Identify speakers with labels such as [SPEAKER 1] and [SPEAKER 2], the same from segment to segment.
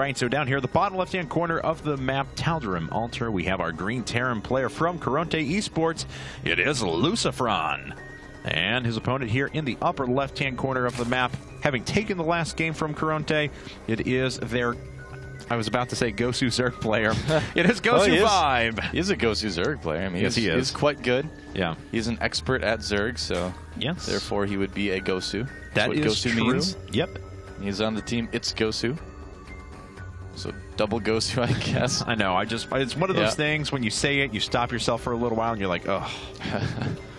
[SPEAKER 1] right, so down here, the bottom left-hand corner of the map, Tal'Darim Altar, we have our green Terran player from Karont3 Esports. It is Lucifron. And his opponent here in the upper left-hand corner of the map, having taken the last game from Karont3, it is their, I was about to say GoSu Zerg player. It is GoSu.ViBe.
[SPEAKER 2] He is a GoSu Zerg player. I mean,
[SPEAKER 1] yes, he is.
[SPEAKER 2] He's quite good.
[SPEAKER 1] Yeah.
[SPEAKER 2] He's an expert at Zerg, so
[SPEAKER 1] yes,
[SPEAKER 2] therefore he would be a GoSu.
[SPEAKER 1] That's what
[SPEAKER 2] GoSu
[SPEAKER 1] true.
[SPEAKER 2] means.
[SPEAKER 1] Yep.
[SPEAKER 2] He's on the team. It's GoSu. So double GoSu, I guess.
[SPEAKER 1] I know. It's one of those things when you say it, you stop yourself for a little while, and you're like, oh.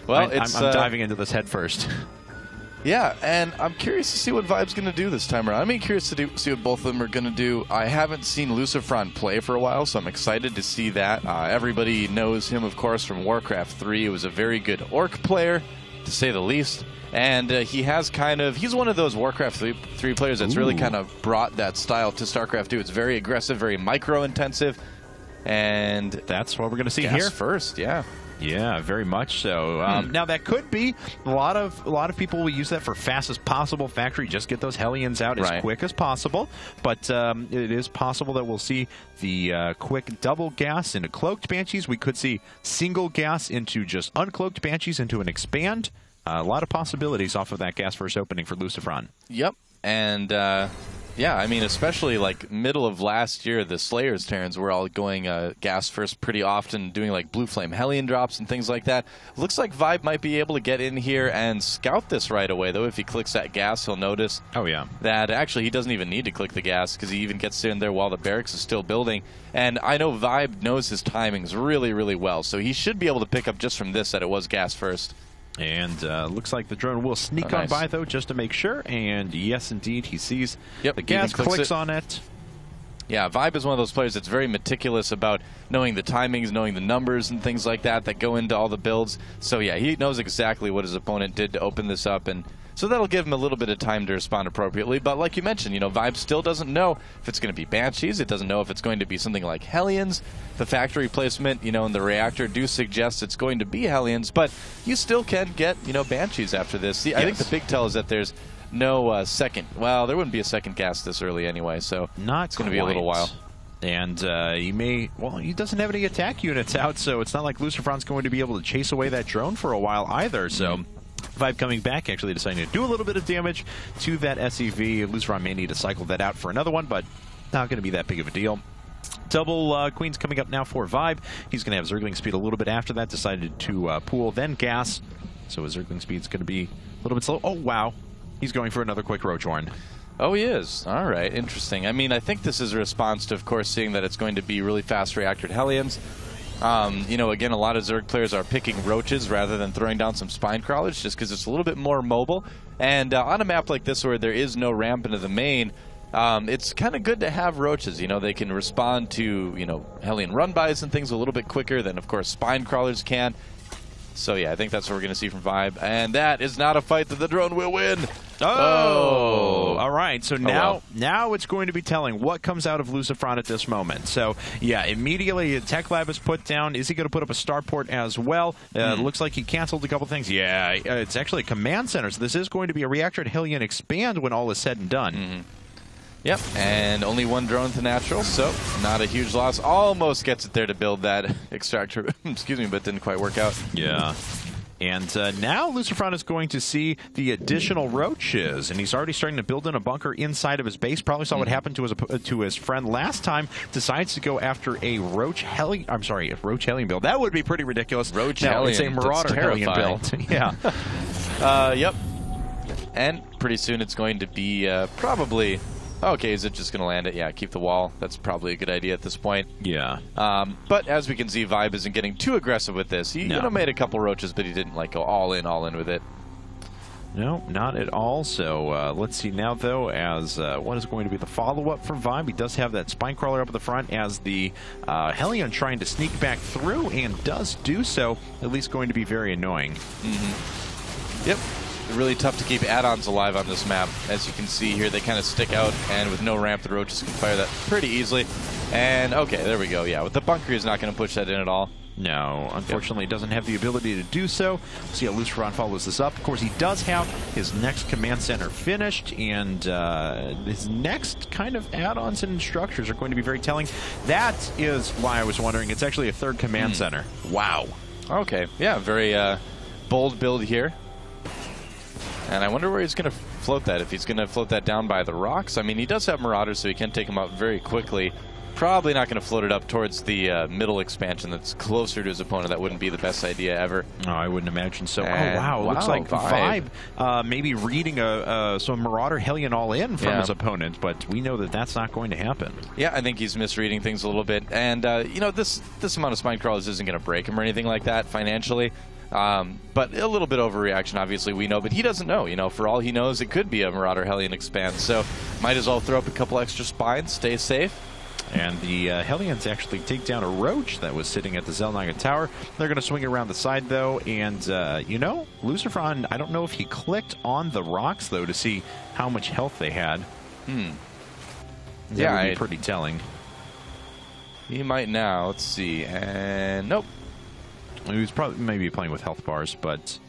[SPEAKER 2] Well,
[SPEAKER 1] I'm diving into this head first.
[SPEAKER 2] Yeah, and I'm curious to see what ViBe's going to do this time around. I'm curious to see what both of them are going to do. I haven't seen Lucifron play for a while, so I'm excited to see that. Everybody knows him, of course, from Warcraft 3. He was a very good Orc player, to say the least. And he has he's one of those Warcraft 3 players that's really kind of brought that style to StarCraft 2. It's very aggressive, very micro-intensive. And
[SPEAKER 1] that's what we're going to see here.
[SPEAKER 2] First, yeah.
[SPEAKER 1] Yeah, very much so. Now that could be a lot of people will use that for fastest possible factory. Just get those Hellions out as quick as possible. But it is possible that we'll see the quick double gas into cloaked Banshees. We could see single gas into just uncloaked Banshees into an expand. A lot of possibilities off of that gas first opening for Lucifron.
[SPEAKER 2] Yep, and yeah, I mean, especially like middle of last year, the Slayers Terrans were all going gas first pretty often, doing like Blue Flame Hellion drops and things like that. Looks like ViBe might be able to get in here and scout this right away, though. If he clicks that gas, he'll notice that actually he doesn't even need to click the gas because he even gets in there while the barracks is still building. And I know ViBe knows his timings really, really well, so he should be able to pick up just from this that it was gas first.
[SPEAKER 1] And looks like the drone will sneak on by, though, just to make sure. And yes, indeed, he sees the gas, clicks on it.
[SPEAKER 2] Yeah, ViBe is one of those players that's very meticulous about knowing the timings, knowing the numbers and things like that that go into all the builds. So yeah, he knows exactly what his opponent did to open this up, and so that'll give him a little bit of time to respond appropriately. But like you mentioned, you know, ViBe still doesn't know if it's going to be Banshees. It doesn't know if it's going to be something like Hellions. The factory placement, you know, and the reactor do suggest it's going to be Hellions, but you still can get, you know, Banshees after this. See, I think the big tell is that there's no second. Well, there wouldn't be a second gas this early anyway, so it's going to be a little while.
[SPEAKER 1] And he may, well, he doesn't have any attack units out, so it's not like Lucifron's going to be able to chase away that drone for a while either, so ViBe coming back, actually deciding to do a little bit of damage to that SEV. Lucifron may need to cycle that out for another one, but not going to be that big of a deal. Double Queens coming up now for ViBe. He's going to have Zergling speed a little bit after that. Decided to pool, then gas. So his Zergling speed's going to be a little bit slow. Oh, wow. He's going for another quick Roach Horn.
[SPEAKER 2] Oh, he is. All right. Interesting. I mean, I think this is a response to, of course, seeing that it's going to be really fast reactored Hellions. You know, again, a lot of Zerg players are picking Roaches rather than throwing down some Spine Crawlers just because it's a little bit more mobile. And on a map like this where there is no ramp into the main, it's kind of good to have Roaches. You know, they can respond to, you know, Hellion run-bys and things a little bit quicker than, of course, Spine Crawlers can. So, yeah, I think that's what we're going to see from ViBe. And that is not a fight that the drone will win.
[SPEAKER 1] Oh! All right, so now it's going to be telling what comes out of Lucifron at this moment. So, yeah, immediately a Tech Lab is put down. Is he going to put up a starport as well? Looks like he canceled a couple things. Yeah, it's actually a command center, so this is going to be a reactor at Hellion expand when all is said and done.
[SPEAKER 2] Yep, and only one drone to natural, so not a huge loss. Almost gets it there to build that extractor, excuse me, but didn't quite work out.
[SPEAKER 1] Yeah. And now Lucifron is going to see the additional Roaches, and he's already starting to build in a bunker inside of his base. Probably saw what happened to his friend last time. Decides to go after a Roach Hellion. I'm sorry, a Roach Hellion build. That would be pretty ridiculous.
[SPEAKER 2] Roach Hellion.
[SPEAKER 1] It's a Marauder Hellion build. Yeah.
[SPEAKER 2] Yep. And pretty soon it's going to be probably. Okay, is it just going to land it? Yeah, keep the wall. That's probably a good idea at this point.
[SPEAKER 1] Yeah.
[SPEAKER 2] But as we can see, ViBe isn't getting too aggressive with this. He you know, made a couple Roaches, but he didn't like go all in with it.
[SPEAKER 1] No, not at all. So let's see now, though, as what is going to be the follow-up for ViBe. He does have that Spine Crawler up at the front as the Hellion trying to sneak back through, and does do so, at least going to be very annoying.
[SPEAKER 2] Yep. Really tough to keep add-ons alive on this map. As you can see here, they kind of stick out, and with no ramp, the Roaches can fire that pretty easily. And, okay, there we go. Yeah, with the bunker, he's not going to push that in at all.
[SPEAKER 1] No, unfortunately, doesn't have the ability to do so. We'll see how Luciferon follows this up. Of course, he does have his next command center finished, and his next kind of add-ons and structures are going to be very telling. That is why I was wondering. It's actually a third command center. Wow.
[SPEAKER 2] Okay, yeah, very bold build here. And I wonder where he's going to float that, if he's going to float that down by the rocks. I mean, he does have Marauders, so he can take them out very quickly. Probably not going to float it up towards the middle expansion that's closer to his opponent. That wouldn't be the best idea ever. No,
[SPEAKER 1] I wouldn't imagine so. And wow. It looks like ViBe maybe reading some Marauder Hellion all in from his opponent, but we know that that's not going to happen.
[SPEAKER 2] Yeah, I think he's misreading things a little bit. And, you know, this amount of Spine Crawlers isn't going to break him or anything like that financially. But a little bit overreaction, obviously, we know. But he doesn't know. You know, for all he knows, it could be a Marauder Hellion expand. So might as well throw up a couple extra spines, stay safe.
[SPEAKER 1] And the Hellions actually take down a Roach that was sitting at the Xel'Naga Tower. They're going to swing around the side, though. And, you know, Luciferon, I don't know if he clicked on the rocks, though, to see how much health they had. That would be pretty telling.
[SPEAKER 2] He might now. Let's see. And nope.
[SPEAKER 1] He was probably maybe playing with health bars, but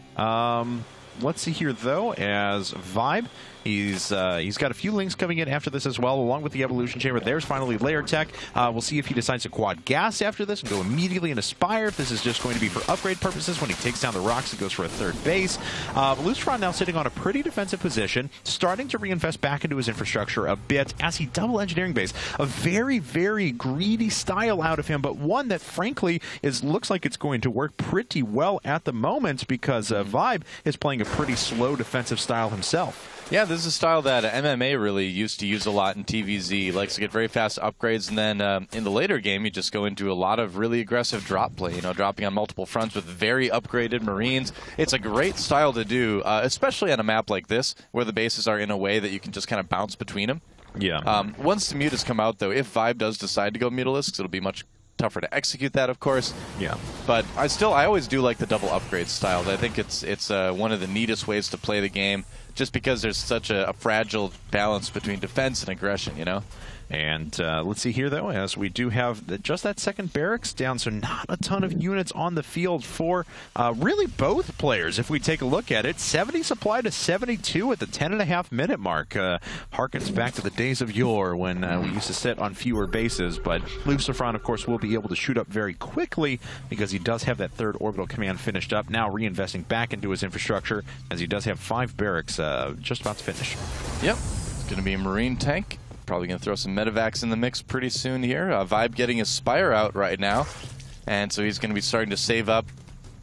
[SPEAKER 1] let's see here, though, as ViBe, he's got a few links coming in after this as well, along with the Evolution Chamber. There's finally Layer Tech. We'll see if he decides to quad gas after this and go immediately into Spire, if this is just going to be for upgrade purposes. When he takes down the rocks, it goes for a third base. Luciferon now sitting on a pretty defensive position, starting to reinvest back into his infrastructure a bit as he double engineering base. A very, very greedy style out of him, but one that, frankly, looks like it's going to work pretty well at the moment because ViBe is playing a pretty slow defensive style himself.
[SPEAKER 2] Yeah, this is a style that MMA really used to use a lot in TVZ. Likes to get very fast upgrades, and then in the later game, you just go into a lot of really aggressive drop play, you know, dropping on multiple fronts with very upgraded Marines. It's a great style to do, especially on a map like this, where the bases are in a way that you can just kind of bounce between them.
[SPEAKER 1] Yeah.
[SPEAKER 2] Once the Mutas come out, though, if ViBe does decide to go Mutalisks, it'll be much tougher to execute that, of course.
[SPEAKER 1] Yeah.
[SPEAKER 2] But I always do like the double upgrade style. I think it's one of the neatest ways to play the game, just because there's such a fragile balance between defense and aggression, you know?
[SPEAKER 1] And let's see here, though, as we do have just that second barracks down, so not a ton of units on the field for really both players. If we take a look at it, 70 supply to 72 at the 10.5-minute mark. Harkens back to the days of yore when we used to sit on fewer bases, but Luciferon, of course, will be able to shoot up very quickly because he does have that third orbital command finished up, now reinvesting back into his infrastructure, as he does have 5 barracks just about to finish.
[SPEAKER 2] Yep, it's going to be a Marine tank. Probably going to throw some Medivacs in the mix pretty soon here. ViBe getting his Spire out right now. And so he's going to be starting to save up,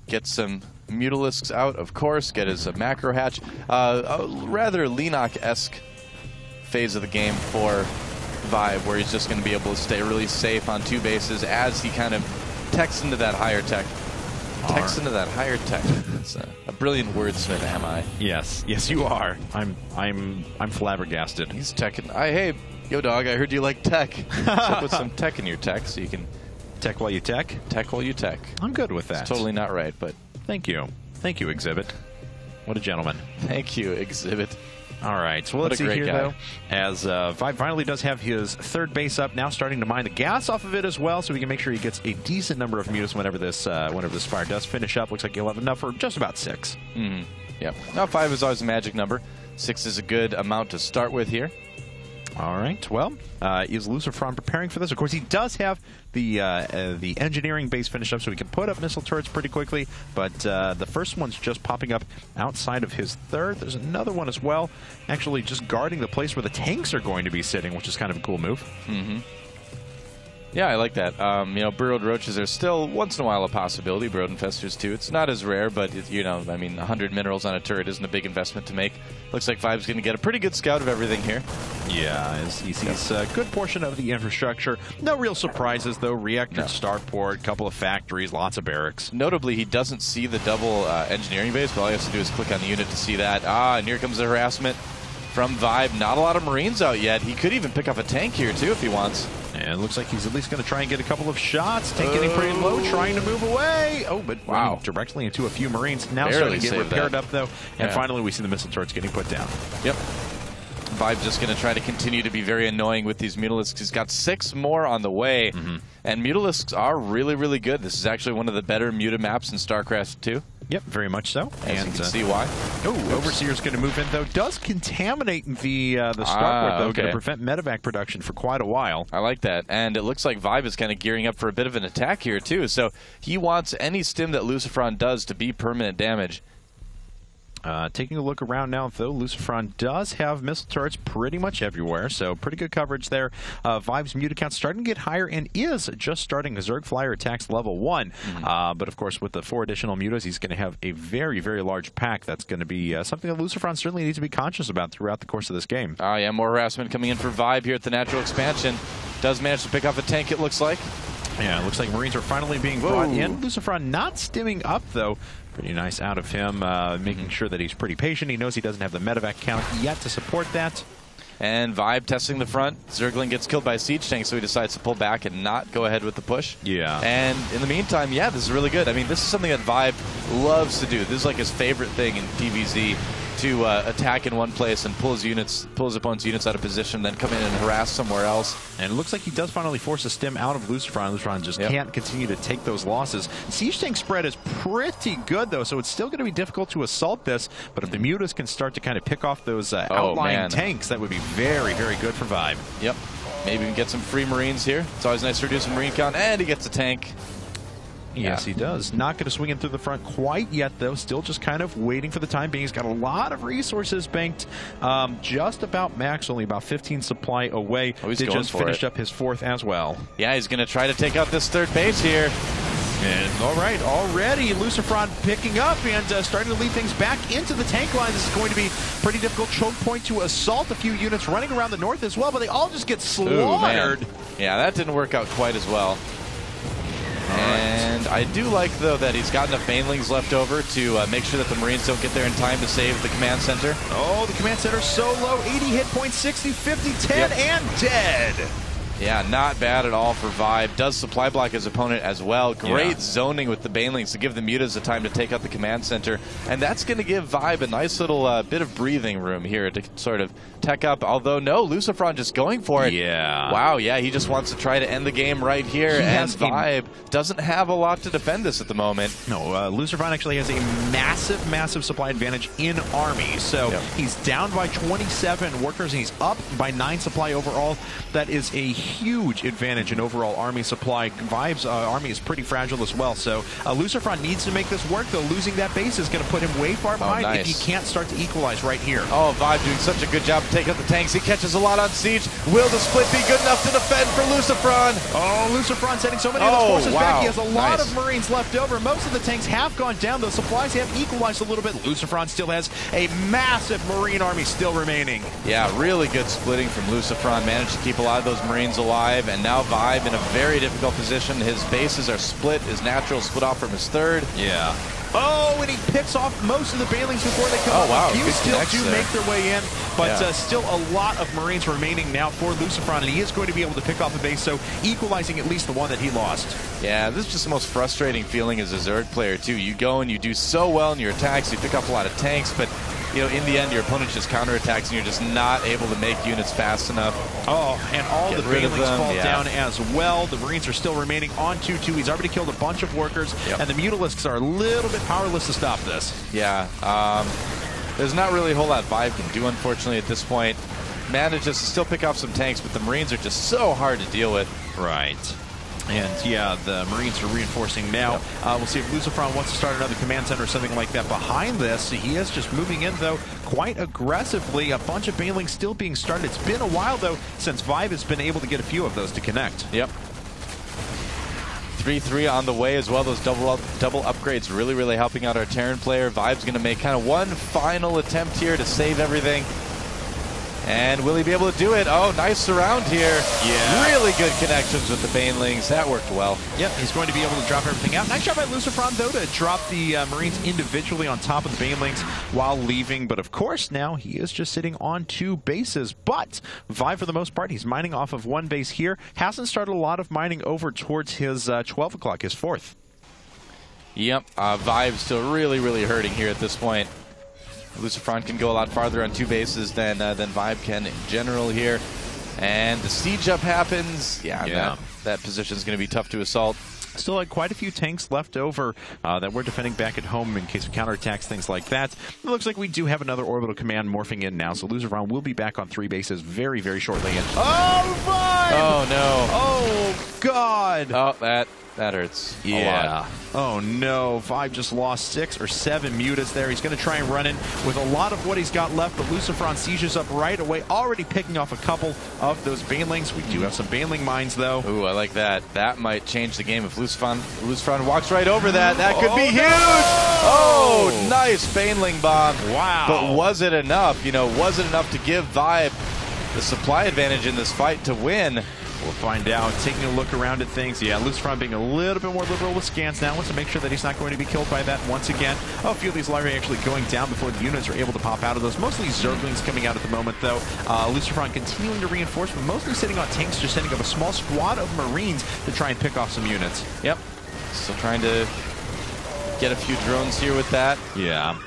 [SPEAKER 2] get some Mutalisks out, of course, get his macro hatch. A rather Lenok-esque phase of the game for ViBe, where he's just going to be able to stay really safe on 2 bases as he kind of techs into that higher tech. Techs into that higher tech. It's a brilliant wordsmith, am I?
[SPEAKER 1] Yes, yes, you are. I'm flabbergasted.
[SPEAKER 2] He's teching. Hey, yo, dog. I heard you like tech. So put some tech in your tech, so you can
[SPEAKER 1] tech while you tech.
[SPEAKER 2] Tech while you tech.
[SPEAKER 1] I'm good with that.
[SPEAKER 2] It's totally not right, but
[SPEAKER 1] thank you, Exhibit. What a gentleman.
[SPEAKER 2] Thank you, Exhibit.
[SPEAKER 1] All right, so let's see here, though, as ViBe finally does have his third base up, now starting to mine the gas off of it as well, so we can make sure he gets a decent number of mutas whenever this Spire does finish up. Looks like he'll have enough for just about 6.
[SPEAKER 2] Yep. Now 5 is always a magic number. 6 is a good amount to start with here.
[SPEAKER 1] All right. Well, is Luciferon preparing for this? Of course, he does have the engineering base finished up, so he can put up missile turrets pretty quickly. But the first one's just popping up outside of his third. There's another one as well, actually just guarding the place where the tanks are going to be sitting, which is kind of a cool move.
[SPEAKER 2] Yeah, I like that. You know, burrowed roaches are still once in a while a possibility. Burrowed infestors too. It's not as rare, but you know, I mean, 100 minerals on a turret isn't a big investment to make. Looks like ViBe's going to get a pretty good scout of everything here.
[SPEAKER 1] Yeah, he sees a good portion of the infrastructure. No real surprises though. Reactor, starport, couple of factories, lots of barracks.
[SPEAKER 2] Notably, he doesn't see the double engineering base, but all he has to do is click on the unit to see that. And here comes the harassment from ViBe. Not a lot of Marines out yet. He could even pick up a tank here too if he wants.
[SPEAKER 1] And it looks like he's at least going to try and get a couple of shots. Tank getting pretty low, trying to move away. Oh, but wow, directly into a few Marines. Now starting to get repaired up, though. And finally, we see the missile turrets getting put down.
[SPEAKER 2] Yep. Vibe just going to try to continue to be very annoying with these Mutalisks. He's got 6 more on the way, and Mutalisks are really, really good. This is actually one of the better Muta maps in StarCraft 2.
[SPEAKER 1] Yep, very much so.
[SPEAKER 2] And you can see why.
[SPEAKER 1] Oh, Overseer's going to move in, though. Does contaminate the starport, though. Going to prevent medevac production for quite a while.
[SPEAKER 2] I like that. And it looks like Vibe is kind of gearing up for a bit of an attack here, too. So he wants any stim that Lucifron does to be permanent damage.
[SPEAKER 1] Taking a look around now, though, Lucifron does have missile turrets pretty much everywhere, so pretty good coverage there. Vibe's Muta count starting to get higher and is just starting. Zerg Flyer attacks level 1. But, of course, with the 4 additional Mutas, he's going to have a very, very large pack. That's going to be something that Lucifron certainly needs to be conscious about throughout the course of this game.
[SPEAKER 2] Oh, yeah, more harassment coming in for Vibe here at the natural expansion. Does manage to pick off a tank, it looks like.
[SPEAKER 1] Yeah, it looks like Marines are finally being brought in. Lucifron not stimming up, though. Pretty nice out of him, making sure that he's pretty patient. He knows he doesn't have the medevac count yet to support that.
[SPEAKER 2] And Vibe testing the front. Zergling gets killed by a siege tank, so he decides to pull back and not go ahead with the push.
[SPEAKER 1] Yeah.
[SPEAKER 2] And in the meantime, yeah, this is really good. I mean, this is something that Vibe loves to do. This is like his favorite thing in DBZ, to attack in one place and pull his opponent's units out of position, then come in and harass somewhere else.
[SPEAKER 1] And it looks like he does finally force a stim out of Lucifron. Lucifron just can't continue to take those losses. Siege tank spread is pretty good, though, so it's still going to be difficult to assault this. But if the Mutas can start to kind of pick off those outlying tanks, that would be very, very good for Vibe.
[SPEAKER 2] Yep. Maybe we can get some free Marines here. It's always nice to reduce some Marine count. And he gets a tank.
[SPEAKER 1] Yes, he does. Not going to swing in through the front quite yet, though. Still just kind of waiting for the time being. He's got a lot of resources banked. Just about max, only about 15 supply away.
[SPEAKER 2] He's
[SPEAKER 1] They just finished up his 4th as well.
[SPEAKER 2] Yeah, he's going to try to take out this 3rd base here.
[SPEAKER 1] And all right, already Lucifron picking up and starting to lead things back into the tank line. This is going to be pretty difficult choke point to assault. A few units running around the north as well, but they all just get slaughtered.
[SPEAKER 2] Ooh, yeah, that didn't work out quite as well. And I do like, though, that he's got enough banelings left over to make sure that the Marines don't get there in time to save the command center.
[SPEAKER 1] Oh, the command center's so low. 80 hit points, 60, 50, 10, and dead.
[SPEAKER 2] Yeah, not bad at all for Vibe. Does supply block his opponent as well. Great zoning with the banelings to give the Mutas the time to take out the command center. And that's going to give Vibe a nice little bit of breathing room here to sort of tech up. Although, no, Lucifron just going for it.
[SPEAKER 1] Yeah.
[SPEAKER 2] Wow, yeah, he just wants to try to end the game right here. And Vibe doesn't have a lot to defend this at the moment.
[SPEAKER 1] No, Lucifron actually has a massive, massive supply advantage in Army. So he's down by 27 workers, and he's up by 9 supply overall. That is a huge advantage in overall Army supply. Vibe's Army is pretty fragile as well. So Lucifron needs to make this work, though. Losing that base is going to put him way far behind if he can't start to equalize right here.
[SPEAKER 2] Oh, Vibe doing such a good job to take out the tanks. He catches a lot on siege. Will the split be good enough to defend for Lucifron?
[SPEAKER 1] Oh, Lucifron sending so many of his forces back. He has a lot of Marines left over. Most of the tanks have gone down. The supplies have equalized a little bit. Lucifron still has a massive Marine army still remaining.
[SPEAKER 2] Yeah, really good splitting from Lucifron. Managed to keep a lot of those Marines alive. And now Vibe in a very difficult position. His bases are split. His natural split off from his 3rd.
[SPEAKER 1] Yeah. Oh, and he picks off most of the banelings before they come up. A few still do make their way in, but still a lot of Marines remaining now for Lucifron, and he is going to be able to pick off a base, so equalizing at least the one that he lost.
[SPEAKER 2] Yeah, this is just the most frustrating feeling as a Zerg player, too. You go and you do so well in your attacks, you pick up a lot of tanks, but you know, in the end, your opponent just counterattacks, and you're just not able to make units fast enough.
[SPEAKER 1] Oh, and all the banelings fall down as well. The Marines are still remaining on 2-2. He's already killed a bunch of workers, and the Mutalisks are a little bit powerless to stop this.
[SPEAKER 2] Yeah, there's not really a whole lot Vibe can do, unfortunately, at this point. Manages to still pick off some tanks, but the Marines are just so hard to deal with.
[SPEAKER 1] Right. And yeah, the Marines are reinforcing now. We'll see if Lucifron wants to start another command center or something like that behind this. He is just moving in, though, quite aggressively. A bunch of banelings still being started. It's been a while, though, since Vibe has been able to get a few of those to connect.
[SPEAKER 2] Yep. 3-3 on the way as well. Those double upgrades really helping out our Terran player. Vibe's going to make kind of one final attempt here to save everything. And will he be able to do it? Oh, nice surround here. Yeah. Really good connections with the banelings. That worked well.
[SPEAKER 1] Yep, he's going to be able to drop everything out. Nice job by Lucifron, though, to drop the Marines individually on top of the banelings while leaving. But, of course, now he is just sitting on 2 bases. But Vibe, for the most part, he's mining off of 1 base here. Hasn't started a lot of mining over towards his 12 o'clock, his 4th.
[SPEAKER 2] Yep, Vibe's still really hurting here at this point. Lucifron can go a lot farther on 2 bases than ViBe can in general here. And the siege up happens. Yeah. That position is going to be tough to assault.
[SPEAKER 1] Still had quite a few tanks left over that we're defending back at home in case of counterattacks, things like that. It looks like we do have another orbital command morphing in now, so Lucifron will be back on 3 bases very, very shortly. And
[SPEAKER 2] oh, no.
[SPEAKER 1] Oh, God.
[SPEAKER 2] Oh, that hurts.
[SPEAKER 1] Yeah. Oh, no. ViBe just lost 6 or 7 mutas there. He's going to try and run in with a lot of what he's got left, but Lucifron sieges up right away, already picking off a couple of those banelings. We do have some baneling mines, though.
[SPEAKER 2] Ooh, I like that. That might change the game if Lucifron walks right over that. That could be huge!
[SPEAKER 1] No!
[SPEAKER 2] Oh, nice baneling bomb.
[SPEAKER 1] Wow.
[SPEAKER 2] But was it enough? You know, was it enough to give ViBe the supply advantage in this fight to win?
[SPEAKER 1] We'll find out. Taking a look around at things. Yeah, Lucifron being a little bit more liberal with scans now. Wants to make sure that he's not going to be killed by that once again. Oh, a few of these larvae actually going down before the units are able to pop out of those. Mostly Zerglings coming out at the moment, though. Lucifron continuing to reinforce, but mostly sitting on tanks, just sending up a small squad of Marines to try and pick off some units.
[SPEAKER 2] Yep. Still trying to get a few drones here with that.
[SPEAKER 1] Yeah.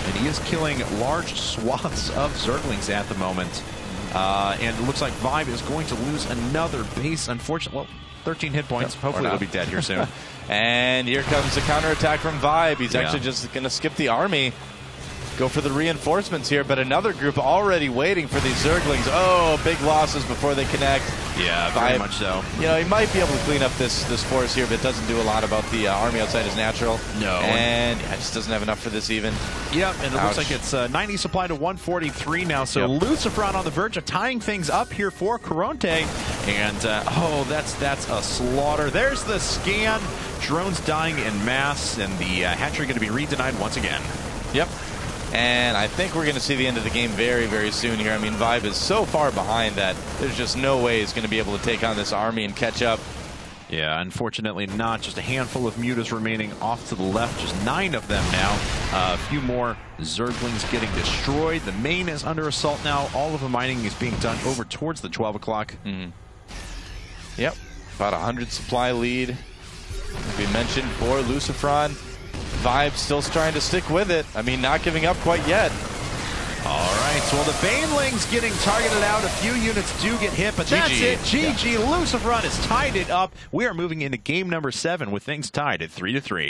[SPEAKER 1] And he is killing large swaths of Zerglings at the moment. And it looks like ViBe is going to lose another base. Unfortunately, well, 13 hit points. Yep, hopefully they'll be dead here soon.
[SPEAKER 2] And here comes the counterattack from ViBe. He's actually just going to skip the army. Go for the reinforcements here, but another group already waiting for these Zerglings. Oh, big losses before they connect.
[SPEAKER 1] Yeah, very much so.
[SPEAKER 2] You know, he might be able to clean up this force here, but it doesn't do a lot about the army outside his natural.
[SPEAKER 1] No.
[SPEAKER 2] And yeah, just doesn't have enough for this even.
[SPEAKER 1] Yep, and it looks like it's 90 supply to 143 now, so Lucifron on the verge of tying things up here for Karont3. And, oh, that's a slaughter. There's the scan. Drones dying in mass, and the hatchery going to be re-denied once again.
[SPEAKER 2] Yep. And I think we're going to see the end of the game very, very soon here. I mean, ViBe is so far behind that there's just no way he's going to be able to take on this army and catch up.
[SPEAKER 1] Yeah, unfortunately not. Just a handful of mutas remaining off to the left. Just 9 of them now. A few more Zerglings getting destroyed. The main is under assault now. All of the mining is being done over towards the 12 o'clock.
[SPEAKER 2] Yep, about 100 supply lead. Like we mentioned for Lucifron. ViBe still trying to stick with it. I mean, not giving up quite yet.
[SPEAKER 1] All right, so the banelings getting targeted out. A few units do get hit, but that's it. GG. Lucifron has tied it up. We are moving into game number 7 with things tied at 3-3.